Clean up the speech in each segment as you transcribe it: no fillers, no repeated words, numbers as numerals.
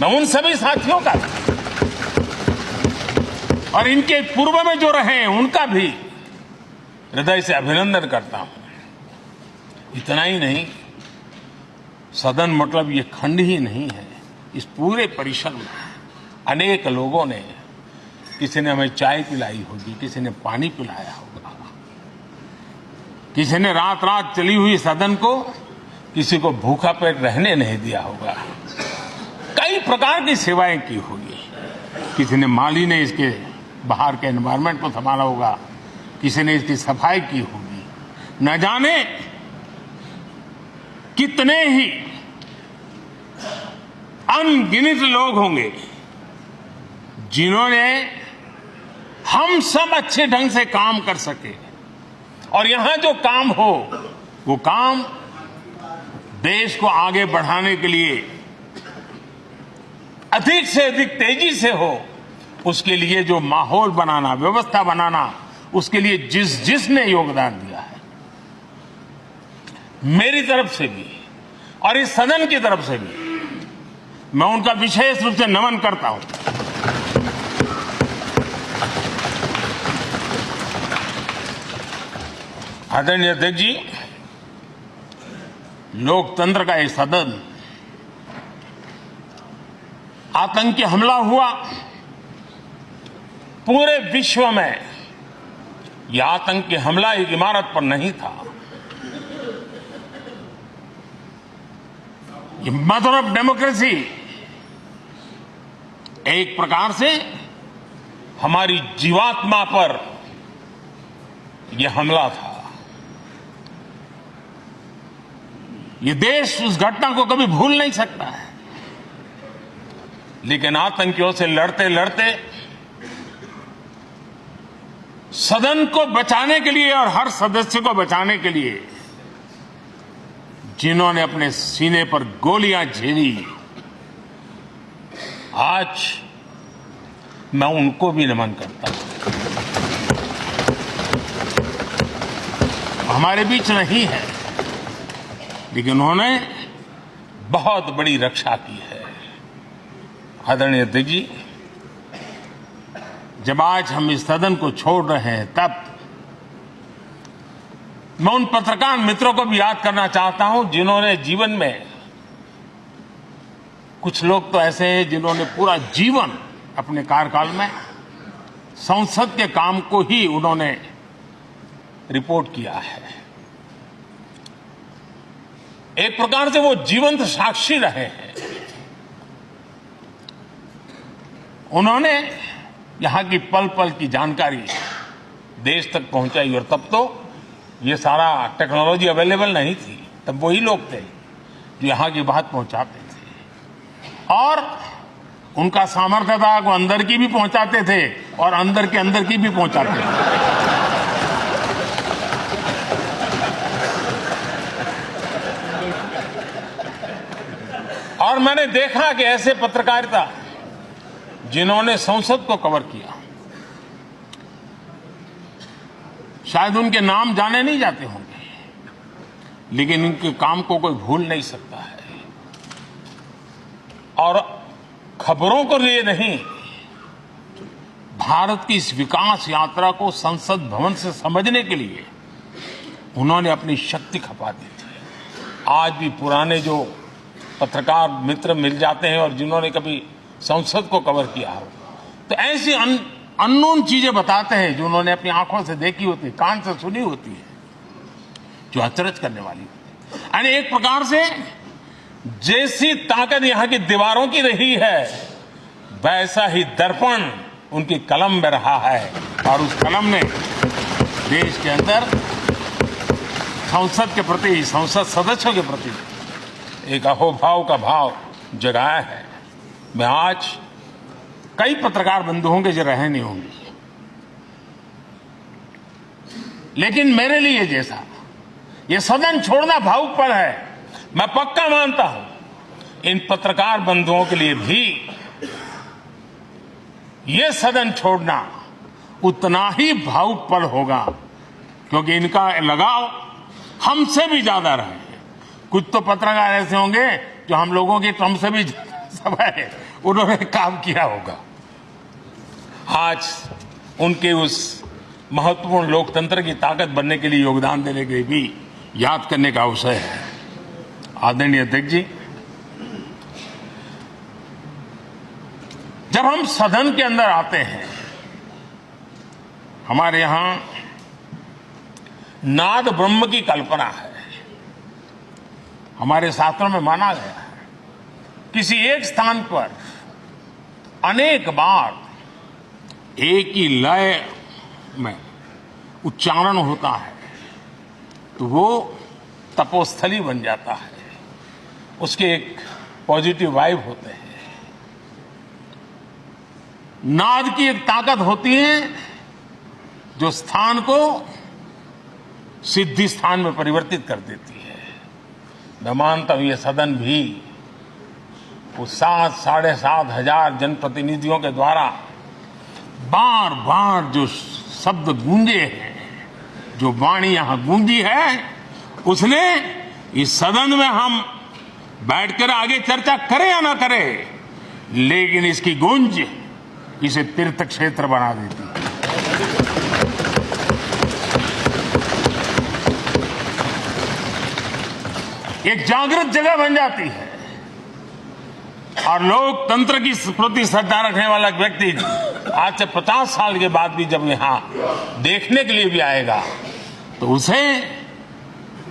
मैं उन सभी साथियों का और इनके पूर्व में जो रहे हैं उनका भी हृदय से अभिनंदन करता हूं। इतना ही नहीं, सदन मतलब ये खंड ही नहीं है, इस पूरे परिसर में अनेक लोगों ने, किसी ने हमें चाय पिलाई होगी, किसी ने पानी पिलाया होगा, किसी ने रात रात चली हुई सदन को किसी को भूखा पेट रहने नहीं दिया होगा, कई प्रकार की सेवाएं की होगी। किसी ने माली ने इसके बाहर के एनवायरनमेंट को संभाला होगा, किसी ने इसकी सफाई की होगी। न जाने कितने ही अनगिनत लोग होंगे जिन्होंने हम सब अच्छे ढंग से काम कर सके और यहां जो काम हो वो काम देश को आगे बढ़ाने के लिए अधिक से अधिक तेजी से हो, उसके लिए जो माहौल बनाना, व्यवस्था बनाना, उसके लिए जिसने योगदान दिया है, मेरी तरफ से भी और इस सदन की तरफ से भी मैं उनका विशेष रूप से नमन करता हूं। आदरणीय अध्यक्ष जी, लोकतंत्र का ये सदन, आतंकी हमला हुआ, पूरे विश्व में यह आतंकी हमला एक इमारत पर नहीं था, ये मदर ऑफ डेमोक्रेसी एक प्रकार से हमारी जीवात्मा पर यह हमला था। ये देश उस घटना को कभी भूल नहीं सकता है, लेकिन आतंकियों से लड़ते लड़ते सदन को बचाने के लिए और हर सदस्य को बचाने के लिए जिन्होंने अपने सीने पर गोलियां झेली, आज मैं उनको भी नमन करता हूं। हमारे बीच नहीं है, लेकिन उन्होंने बहुत बड़ी रक्षा की है। आदरणीय अध्यक्ष जी, जब आज हम इस सदन को छोड़ रहे हैं, तब मैं उन पत्रकार मित्रों को भी याद करना चाहता हूं जिन्होंने जीवन में, कुछ लोग तो ऐसे हैं जिन्होंने पूरा जीवन अपने कार्यकाल में संसद के काम को ही उन्होंने रिपोर्ट किया है। एक प्रकार से वो जीवंत साक्षी रहे हैं। उन्होंने यहां की पल पल की जानकारी देश तक पहुंचाई, और तब तो ये सारा टेक्नोलॉजी अवेलेबल नहीं थी, तब वही लोग थे जो यहां की बात पहुंचाते थे, और उनका सामर्थ्य था वो अंदर की भी पहुंचाते थे और अंदर की भी पहुंचाते थे। और मैंने देखा कि ऐसे पत्रकारिता जिन्होंने संसद को कवर किया, शायद उनके नाम जाने नहीं जाते होंगे, लेकिन उनके काम को कोई भूल नहीं सकता है। और खबरों को लिए नहीं, भारत की इस विकास यात्रा को संसद भवन से समझने के लिए उन्होंने अपनी शक्ति खपा दी थी। आज भी पुराने जो पत्रकार मित्र मिल जाते हैं और जिन्होंने कभी संसद को कवर किया हो, तो ऐसी अननोन चीजें बताते हैं जो उन्होंने अपनी आंखों से देखी होती है, कान से सुनी होती है, जो अचरज करने वाली होती है। यानी एक प्रकार से जैसी ताकत यहां की दीवारों की रही है, वैसा ही दर्पण उनकी कलम में रहा है, और उस कलम ने देश के अंदर संसद के प्रति, संसद सदस्यों के प्रति एक अहोभाव का भाव जगाया है। मैं आज, कई पत्रकार बंधु होंगे जो रहे नहीं होंगे, लेकिन मेरे लिए जैसा ये सदन छोड़ना भावुक पल है, मैं पक्का मानता हूं इन पत्रकार बंधुओं के लिए भी ये सदन छोड़ना उतना ही भावुक पल होगा, क्योंकि इनका लगाव हमसे भी ज्यादा रहे। कुछ तो पत्रकार ऐसे होंगे जो हम लोगों की टर्म से भी समय उन्होंने काम किया होगा। आज उनके उस महत्वपूर्ण लोकतंत्र की ताकत बनने के लिए योगदान देने के लिए भी याद करने का अवसर है। आदरणीय अध्यक्ष जी, जब हम सदन के अंदर आते हैं, हमारे यहां नाद ब्रह्म की कल्पना है। हमारे शास्त्रों में माना गया है किसी एक स्थान पर अनेक बार एक ही लय में उच्चारण होता है तो वो तपोस्थली बन जाता है, उसके एक पॉजिटिव वाइब होते हैं। नाद की एक ताकत होती है जो स्थान को सिद्धि स्थान में परिवर्तित कर देती है। मैं मानता हूं ये सदन भी उस 7,500 जनप्रतिनिधियों के द्वारा बार बार जो शब्द गूंजे हैं, जो वाणी यहां गूंजी है, उसने इस सदन में हम बैठकर आगे चर्चा करें या ना करें, लेकिन इसकी गूंज इसे तीर्थ क्षेत्र बना देती है। एक जागृत जगह बन जाती है और लोकतंत्र की प्रति श्रद्धा रखने वाला व्यक्ति आज से 50 साल के बाद भी जब यहां देखने के लिए भी आएगा तो उसे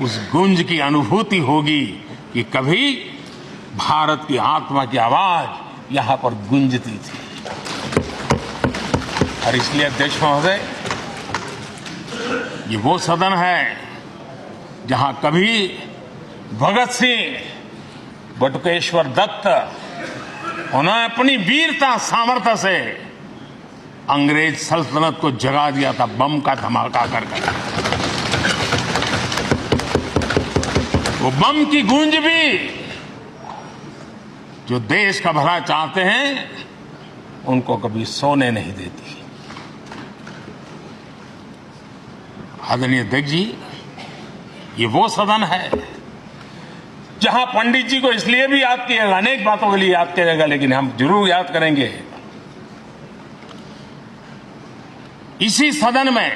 उस गूंज की अनुभूति होगी कि कभी भारत की आत्मा की आवाज यहां पर गूंजती थी। और इसलिए अध्यक्ष महोदय, ये वो सदन है जहां कभी भगत सिंह, बटुकेश्वर दत्त, उन्होंने अपनी वीरता सामर्थ्य से अंग्रेज सल्तनत को जगा दिया था बम का धमाका करके। वो बम की गूंज भी जो देश का भला चाहते हैं उनको कभी सोने नहीं देती। आदरणीय अध्यक्ष जी, ये वो सदन है जहां पंडित जी को इसलिए भी याद किएगा, अनेक बातों के लिए याद करेगा, लेकिन हम जरूर याद करेंगे इसी सदन में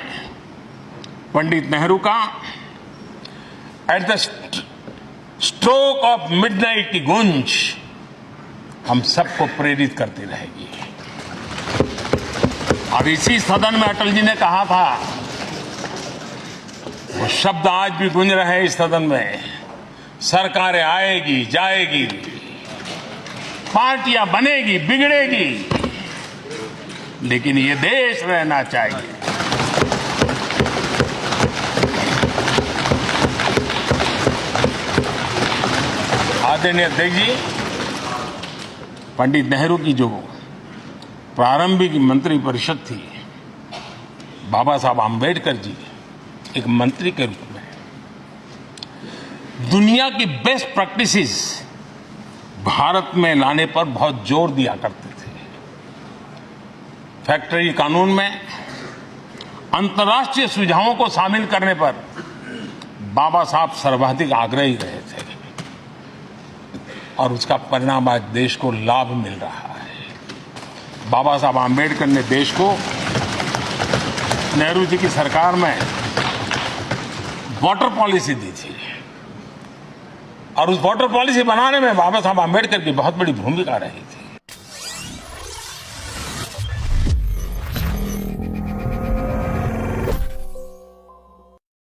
पंडित नेहरू का at the stroke of midnight की गूंज हम सबको प्रेरित करती रहेगी। और इसी सदन में अटल जी ने कहा था, वो शब्द आज भी गूंज रहे हैं इस सदन में, सरकारें आएगी जाएगी, पार्टियां बनेगी बिगड़ेगी, लेकिन ये देश रहना चाहिए। आदरणीय अध्यक्ष जी, पंडित नेहरू की जो प्रारंभिक मंत्रिपरिषद थी, बाबा साहब आम्बेडकर जी एक मंत्री के रूप में दुनिया की बेस्ट प्रैक्टिसेस भारत में लाने पर बहुत जोर दिया करते थे। फैक्ट्री कानून में अंतर्राष्ट्रीय सुझावों को शामिल करने पर बाबा साहब सर्वाधिक आग्रही रहे थे और उसका परिणाम आज देश को लाभ मिल रहा है। बाबा साहब आम्बेडकर ने देश को नेहरू जी की सरकार में वाटर पॉलिसी दी थी और उस वाटर पॉलिसी बनाने में बाबा साहब आम्बेडकर की बहुत बड़ी भूमिका रही थी।